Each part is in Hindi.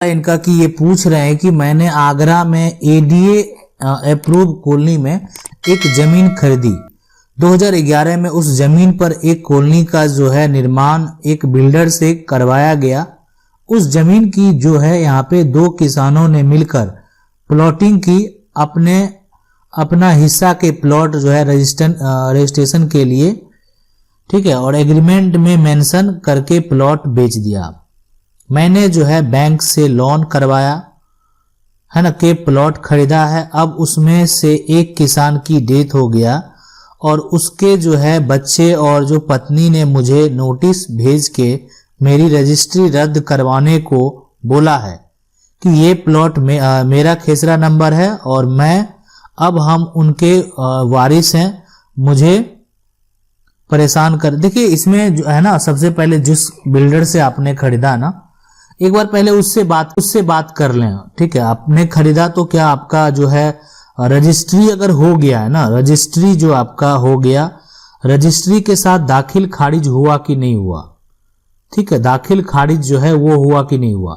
इनका कि ये पूछ रहे हैं कि मैंने आगरा में एडीए अप्रूव कॉलोनी में एक जमीन खरीदी 2011 में। उस जमीन पर एक कॉलोनी का जो है निर्माण एक बिल्डर से करवाया गया। उस जमीन की जो है यहाँ पे दो किसानों ने मिलकर प्लॉटिंग की, अपना हिस्सा के प्लॉट जो है रजिस्ट्रेशन के लिए, ठीक है, और एग्रीमेंट में मेंशन करके प्लॉट बेच दिया। मैंने जो है बैंक से लोन करवाया है ना, के प्लॉट खरीदा है। अब उसमें से एक किसान की डेथ हो गया और उसके जो है बच्चे और जो पत्नी ने मुझे नोटिस भेज के मेरी रजिस्ट्री रद्द करवाने को बोला है कि ये प्लॉट में मेरा खेसरा नंबर है और अब हम उनके वारिस हैं, मुझे परेशान कर। देखिए इसमें जो है ना, सबसे पहले जिस बिल्डर से आपने खरीदा ना, एक बार पहले उससे बात कर लें, ठीक है। आपने खरीदा तो क्या आपका जो है रजिस्ट्री अगर हो गया है ना, रजिस्ट्री जो आपका हो गया, रजिस्ट्री के साथ दाखिल खारिज हुआ कि नहीं हुआ, ठीक है, दाखिल खारिज जो है वो हुआ कि नहीं हुआ।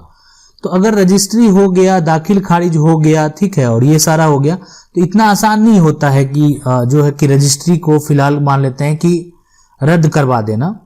तो अगर रजिस्ट्री हो गया, दाखिल खारिज हो गया, ठीक है, और ये सारा हो गया, तो इतना आसान नहीं होता है कि जो है कि रजिस्ट्री को फिलहाल मान लेते हैं कि रद्द करवा देना,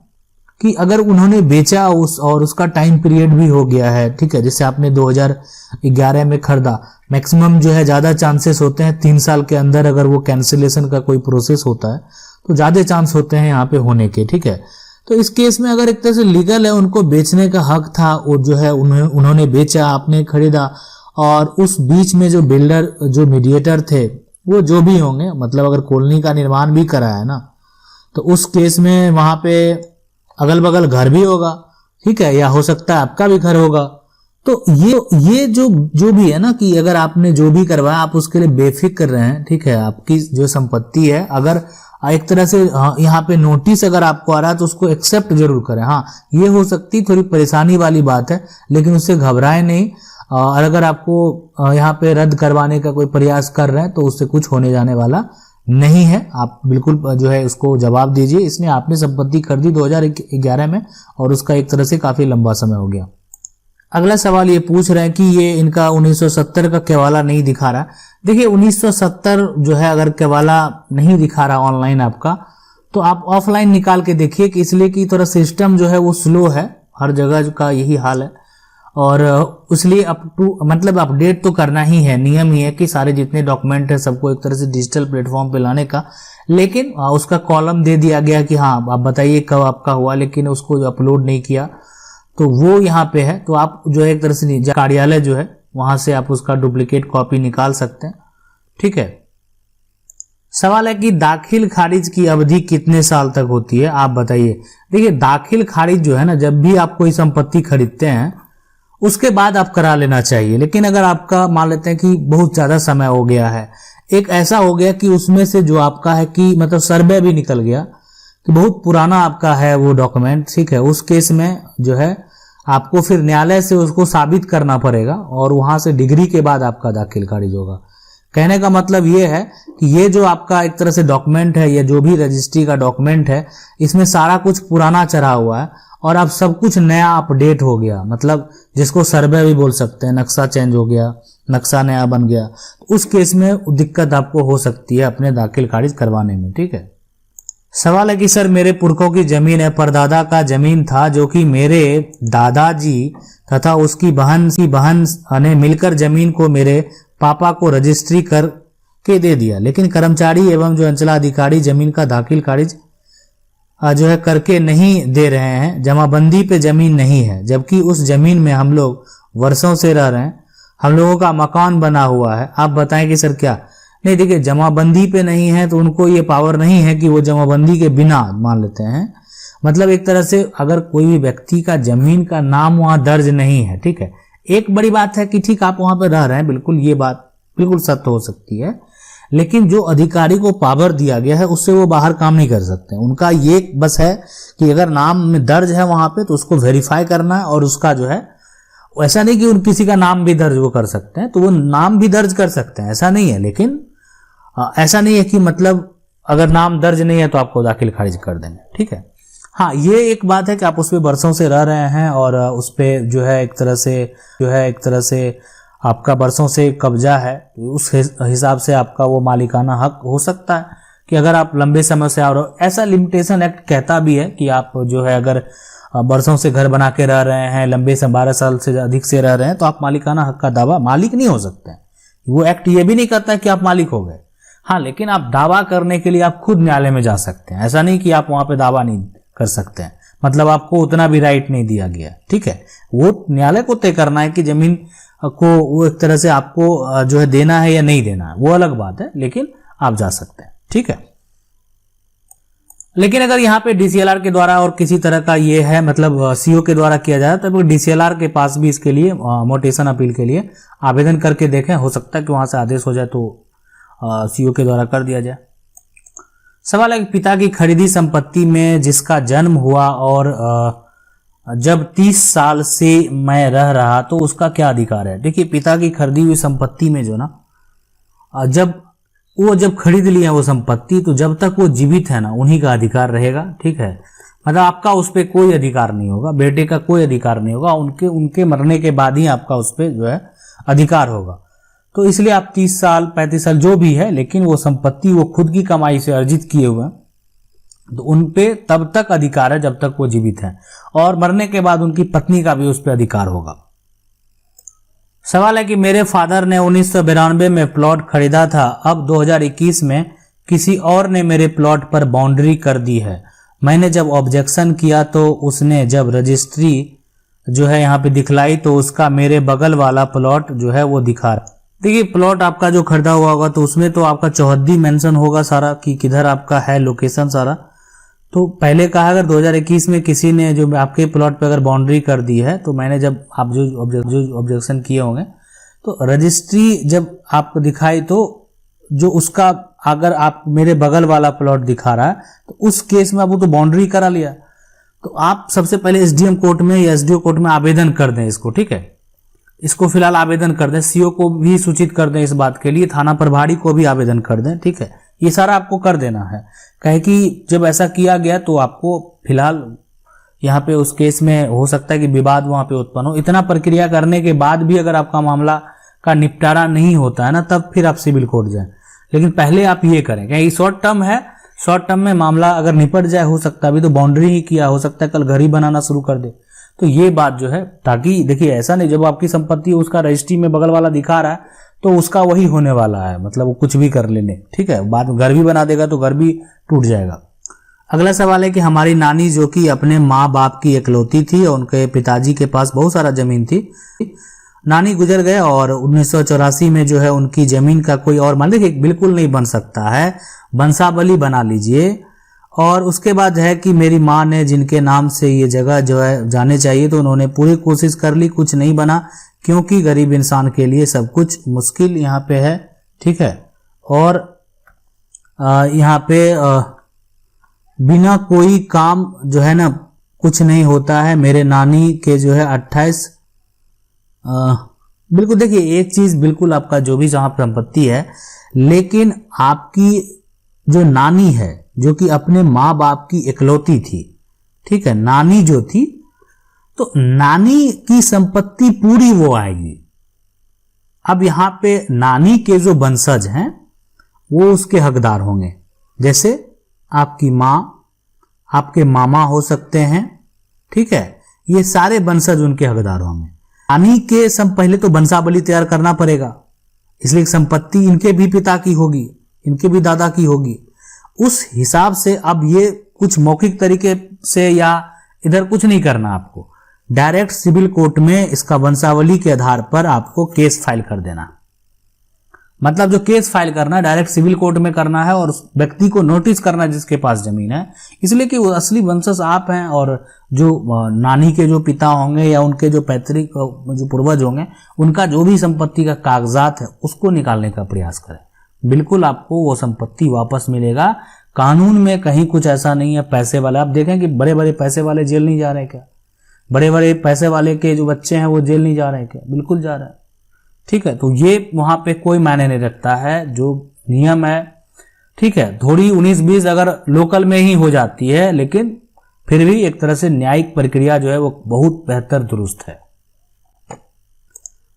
कि अगर उन्होंने बेचा और उसका टाइम पीरियड भी हो गया है, ठीक है, जैसे आपने 2011 में खरीदा, मैक्सिमम जो है ज्यादा चांसेस होते हैं 3 साल के अंदर अगर वो कैंसिलेशन का कोई प्रोसेस होता है तो ज्यादा चांस होते हैं यहाँ पे होने के, ठीक है। तो इस केस में अगर एक तरह से लीगल है, उनको बेचने का हक था, वो जो है उन्होंने बेचा, आपने खरीदा, और उस बीच में जो बिल्डर जो मीडिएटर थे वो जो भी होंगे, मतलब अगर कॉलोनी का निर्माण भी करा है ना, तो उस केस में वहां पे अगल बगल घर भी होगा, ठीक है, या हो सकता है आपका भी घर होगा। तो ये जो भी है ना, कि अगर आपने जो भी करवाया आप उसके लिए बेफिक्र रहें, ठीक है। आपकी जो संपत्ति है, अगर एक तरह से यहाँ पे नोटिस अगर आपको आ रहा है तो उसको एक्सेप्ट जरूर करें। हाँ, ये हो सकती थोड़ी परेशानी वाली बात है, लेकिन उससे घबराएं नहीं। और अगर आपको यहाँ पे रद्द करवाने का कोई प्रयास कर रहे हैं तो उससे कुछ होने जाने वाला नहीं है। आप बिल्कुल जो है उसको जवाब दीजिए। इसमें आपने संपत्ति खरीदी 2011 में और उसका एक तरह से काफी लंबा समय हो गया। अगला सवाल ये पूछ रहे हैं कि ये इनका 1970 का केवाला नहीं दिखा रहा। देखिए 1970 जो है अगर केवाला नहीं दिखा रहा ऑनलाइन आपका, तो आप ऑफलाइन निकाल के देखिए, कि इसलिए कि थोड़ा सिस्टम जो है वो स्लो है, हर जगह का यही हाल है, और इसलिए मतलब अपडेट तो करना ही है, नियम ही है कि सारे जितने डॉक्यूमेंट है सबको एक तरह से डिजिटल प्लेटफॉर्म पे लाने का। लेकिन उसका कॉलम दे दिया गया कि हाँ आप बताइए कब आपका हुआ, लेकिन उसको अपलोड नहीं किया, तो वो यहाँ पे है। तो आप जो है एक तरह से कार्यालय जो है वहां से आप उसका डुप्लीकेट कॉपी निकाल सकते हैं, ठीक है। सवाल है कि दाखिल खारिज की अवधि कितने साल तक होती है, आप बताइए। देखिए दाखिल खारिज जो है ना, जब भी आप कोई संपत्ति खरीदते हैं उसके बाद आप करा लेना चाहिए। लेकिन अगर आपका मान लेते हैं कि बहुत ज्यादा समय हो गया है, एक ऐसा हो गया कि उसमें से जो आपका है कि मतलब सर्वे भी निकल गया, कि बहुत पुराना आपका है वो डॉक्यूमेंट, ठीक है, उस केस में जो है आपको फिर न्यायालय से उसको साबित करना पड़ेगा और वहां से डिग्री के बाद आपका दाखिल खारिज होगा। कहने का मतलब ये है कि ये जो आपका एक तरह से डॉक्यूमेंट है, या जो भी रजिस्ट्री का डॉक्यूमेंट है, इसमें सारा कुछ पुराना चढ़ा हुआ है और अब सब कुछ नया अपडेट हो गया, मतलब जिसको सर्वे भी बोल सकते हैं, नक्शा चेंज हो गया, नक्शा नया बन गया। तो उस केस में दिक्कत आपको हो सकती है अपने दाखिल खारिज करवाने में, ठीक है। सवाल है कि सर मेरे पुरखों की जमीन है, परदादा का जमीन था, जो कि मेरे दादाजी तथा उसकी बहन ने मिलकर जमीन को मेरे पापा को रजिस्ट्री करके दे दिया, लेकिन कर्मचारी एवं जो अंचलाधिकारी जमीन का दाखिल खारिज जो है करके नहीं दे रहे हैं। जमाबंदी पे जमीन नहीं है, जबकि उस जमीन में हम लोग वर्षों से रह रहे हैं, हम लोगों का मकान बना हुआ है। आप बताएं कि सर क्या। नहीं देखिए, जमाबंदी पे नहीं है तो उनको ये पावर नहीं है कि वो जमाबंदी के बिना मान लेते हैं। मतलब एक तरह से अगर कोई भी व्यक्ति का जमीन का नाम वहां दर्ज नहीं है, ठीक है, एक बड़ी बात है कि ठीक आप वहां पर रह रहे हैं, बिल्कुल ये बात बिल्कुल सत्य हो सकती है, लेकिन जो अधिकारी को पावर दिया गया है उससे वो बाहर काम नहीं कर सकते। उनका ये बस है कि अगर नाम में दर्ज है वहां पे तो उसको वेरीफाई करना है, और उसका जो है ऐसा नहीं कि उन किसी का नाम भी दर्ज वो कर सकते हैं, तो वो नाम भी दर्ज कर सकते हैं, ऐसा नहीं है। लेकिन ऐसा नहीं है कि मतलब अगर नाम दर्ज नहीं है तो आपको दाखिल खारिज कर देंगे, ठीक है। हाँ, ये एक बात है कि आप उस पे बरसों से रह रहे हैं और उस पे जो है एक तरह से आपका बरसों से कब्जा है, तो उस हिसाब से आपका वो मालिकाना हक हो सकता है कि अगर आप लंबे समय से आ रहे हो। ऐसा लिमिटेशन एक्ट कहता भी है कि आप जो है अगर बरसों से घर बना के रह रहे हैं, लंबे से 12 साल से अधिक से रह रहे हैं, तो आप मालिकाना हक का दावा मालिक नहीं हो सकते हैं। वो एक्ट ये भी नहीं कहता है कि आप मालिक हो गए। हाँ, लेकिन आप दावा करने के लिए आप खुद न्यायालय में जा सकते हैं। ऐसा नहीं कि आप वहां पे दावा नहीं कर सकते हैं, मतलब आपको उतना भी राइट नहीं दिया गया। ठीक है, वो न्यायालय को तय करना है कि जमीन को वो एक तरह से आपको जो है देना है या नहीं देना है, वो अलग बात है, लेकिन आप जा सकते हैं। ठीक है, लेकिन अगर यहाँ पे डीसीएलआर के द्वारा और किसी तरह का ये है, मतलब सीओ के द्वारा किया जाए, तो डीसीएलआर के पास भी इसके लिए मोटेशन अपील के लिए आवेदन करके देखें। हो सकता है कि वहां से आदेश हो जाए तो सीओ के द्वारा कर दिया जाए। सवाल है कि पिता की खरीदी संपत्ति में जिसका जन्म हुआ और जब 30 साल से मैं रह रहा तो उसका क्या अधिकार है। देखिए, पिता की खरीदी हुई संपत्ति में जो ना, जब खरीद लिया वो संपत्ति, तो जब तक वो जीवित है ना, उन्हीं का अधिकार रहेगा। ठीक है, मतलब आपका उस पर कोई अधिकार नहीं होगा, बेटे का कोई अधिकार नहीं होगा, उनके मरने के बाद ही आपका उस पर जो है अधिकार होगा। तो इसलिए आप 30 साल 35 साल जो भी है, लेकिन वो संपत्ति वो खुद की कमाई से अर्जित किए हुए, तो उन पे तब तक अधिकार है जब तक वो जीवित हैं, और मरने के बाद उनकी पत्नी का भी उस पर अधिकार होगा। सवाल है कि मेरे फादर ने 1992 में प्लॉट खरीदा था, अब 2021 में किसी और ने मेरे प्लॉट पर बाउंड्री कर दी है। मैंने जब ऑब्जेक्शन किया तो उसने जब रजिस्ट्री जो है यहाँ पे दिखलाई तो उसका मेरे बगल वाला प्लॉट जो है वो दिखा रहा। देखिए, प्लॉट आपका जो खरीदा हुआ होगा तो उसमें तो आपका चौहद्दी मेंशन होगा सारा कि किधर आपका है लोकेशन सारा। तो पहले कहा अगर 2021 में किसी ने जो आपके प्लॉट पे अगर बाउंड्री कर दी है, तो मैंने जब आप जो ऑब्जेक्शन किए होंगे तो रजिस्ट्री जब आपको दिखाई, तो जो उसका अगर आप मेरे बगल वाला प्लॉट दिखा रहा है तो उस केस में आप वो तो बाउंड्री करा लिया। तो आप सबसे पहले एसडीएम कोर्ट में या एसडीओ कोर्ट में आवेदन कर दें इसको। ठीक है, इसको फिलहाल आवेदन कर दें, सीओ को भी सूचित कर दें इस बात के लिए, थाना प्रभारी को भी आवेदन कर दें। ठीक है, ये सारा आपको कर देना है, कहे कि जब ऐसा किया गया तो आपको फिलहाल यहाँ पे उस केस में हो सकता है कि विवाद वहां पे उत्पन्न हो। इतना प्रक्रिया करने के बाद भी अगर आपका मामला का निपटारा नहीं होता है ना, तब फिर आप सिविल कोर्ट जाएं। लेकिन पहले आप ये करें, क्योंकि शॉर्ट टर्म है, शॉर्ट टर्म में मामला अगर निपट जाए, हो सकता है अभी तो बाउंड्री ही किया, हो सकता है कल घर ही बनाना शुरू कर दे। तो ये बात जो है, ताकि देखिए ऐसा नहीं जब आपकी संपत्ति उसका रजिस्ट्री में बगल वाला दिखा रहा है तो उसका वही होने वाला है, मतलब वो कुछ भी कर लेने। ठीक है, बाद में घर भी बना देगा तो घर भी टूट जाएगा। अगला सवाल है कि हमारी नानी जो कि अपने माँ बाप की इकलौती थी और उनके पिताजी के पास बहुत सारा जमीन थी, नानी गुजर गए और 1984 में जो है उनकी जमीन का कोई और मालिक बिल्कुल नहीं बन सकता है, वंशावली बना लीजिए। और उसके बाद है कि मेरी माँ ने जिनके नाम से ये जगह जो है जाने चाहिए, तो उन्होंने पूरी कोशिश कर ली, कुछ नहीं बना, क्योंकि गरीब इंसान के लिए सब कुछ मुश्किल यहाँ पे है। ठीक है, और यहाँ पे बिना कोई काम जो है ना कुछ नहीं होता है। मेरे नानी के जो है 28 बिल्कुल, देखिए एक चीज बिल्कुल, आपका जो भी जहां संपत्ति है, लेकिन आपकी जो नानी है जो कि अपने माँ बाप की इकलौती थी, ठीक है, नानी जो थी, तो नानी की संपत्ति पूरी वो आएगी। अब यहां पे नानी के जो वंशज हैं वो उसके हकदार होंगे, जैसे आपकी मां, आपके मामा हो सकते हैं। ठीक है, ये सारे वंशज उनके हकदार होंगे। नानी के पहले तो वंशावली तैयार करना पड़ेगा, इसलिए संपत्ति इनके भी पिता की होगी, इनके भी दादा की होगी। उस हिसाब से अब ये कुछ मौखिक तरीके से या इधर कुछ नहीं करना, आपको डायरेक्ट सिविल कोर्ट में इसका वंशावली के आधार पर आपको केस फाइल कर देना। मतलब जो केस फाइल करना डायरेक्ट सिविल कोर्ट में करना है और उस व्यक्ति को नोटिस करना जिसके पास जमीन है, इसलिए कि वो असली वंशज आप हैं और जो नानी के जो पिता होंगे या उनके जो पैतृक जो पूर्वज होंगे, उनका जो भी संपत्ति का कागजात है उसको निकालने का प्रयास करें। बिल्कुल आपको वो संपत्ति वापस मिलेगा। कानून में कहीं कुछ ऐसा नहीं है पैसे वाला। आप देखें कि बड़े बड़े पैसे वाले जेल नहीं जा रहे क्या, बड़े बड़े पैसे वाले के जो बच्चे हैं वो जेल नहीं जा रहे क्या, बिल्कुल जा रहे हैं। ठीक है, तो ये वहां पे कोई मायने नहीं रखता है, जो नियम है। ठीक है, थोड़ी 19-20 अगर लोकल में ही हो जाती है, लेकिन फिर भी एक तरह से न्यायिक प्रक्रिया जो है वो बहुत बेहतर दुरुस्त है।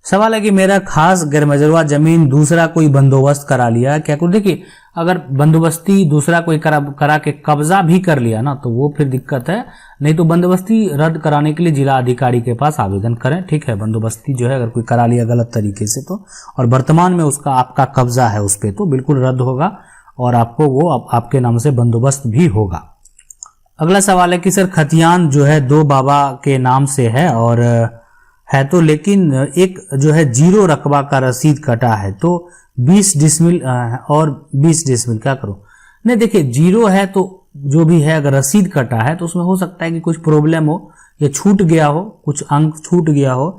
सवाल है कि मेरा खास गैरमजरूआ जमीन दूसरा कोई बंदोबस्त करा लिया क्या करूं। देखिए, अगर बंदोबस्ती दूसरा कोई करा के कब्जा भी कर लिया ना तो वो फिर दिक्कत है। नहीं तो बंदोबस्ती रद्द कराने के लिए जिला अधिकारी के पास आवेदन करें। ठीक है, बंदोबस्ती जो है अगर कोई करा लिया गलत तरीके से तो, और वर्तमान में उसका आपका कब्जा है उस पर, तो बिल्कुल रद्द होगा और आपको वो आपके नाम से बंदोबस्त भी होगा। अगला सवाल है कि सर खतियान जो है 2 बाबा के नाम से है और है तो, लेकिन एक जो है 0 रकबा का रसीद कटा है तो 20 डिसमिल और 20 डिसमिल क्या करो। नहीं, देखिए 0 है तो जो भी है अगर रसीद कटा है तो उसमें हो सकता है कि कुछ प्रॉब्लम हो या छूट गया हो, कुछ अंक छूट गया हो,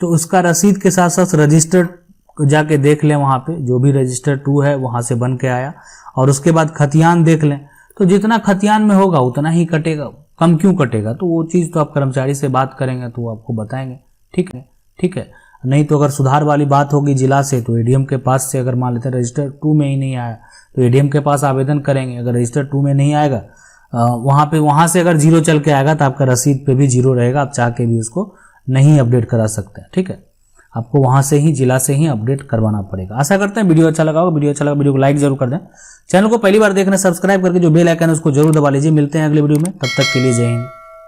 तो उसका रसीद के साथ साथ रजिस्टर्ड जाके देख लें, वहां पे जो भी रजिस्टर 2 है वहां से बन के आया, और उसके बाद खतियान देख लें तो जितना खतियान में होगा उतना ही कटेगा, कम क्यों कटेगा। तो वो चीज तो आप कर्मचारी से बात करेंगे तो वो आपको बताएंगे। ठीक है, ठीक है। नहीं तो अगर सुधार वाली बात होगी जिला से तो एडीएम के पास से, अगर मान लेते हैं रजिस्टर 2 में ही नहीं आया तो एडीएम के पास आवेदन करेंगे। अगर रजिस्टर 2 में नहीं आएगा वहां से अगर 0 चल के आएगा तो आपका रसीद पे भी 0 रहेगा, आप चाह के भी उसको नहीं अपडेट करा सकते हैं। ठीक है, आपको वहां से ही, जिला से ही अपडेट करवाना पड़ेगा। आशा करते हैं वीडियो अच्छा लगा होगा। वीडियो अच्छा लगा वीडियो को लाइक जरूर कर दें। चैनल को पहली बार देख रहे हैं सब्सक्राइब करके जो बेल आइकन है उसको जरूर दबा लीजिए। मिलते हैं अगले वीडियो में, तब तक के लिए जय हिंद।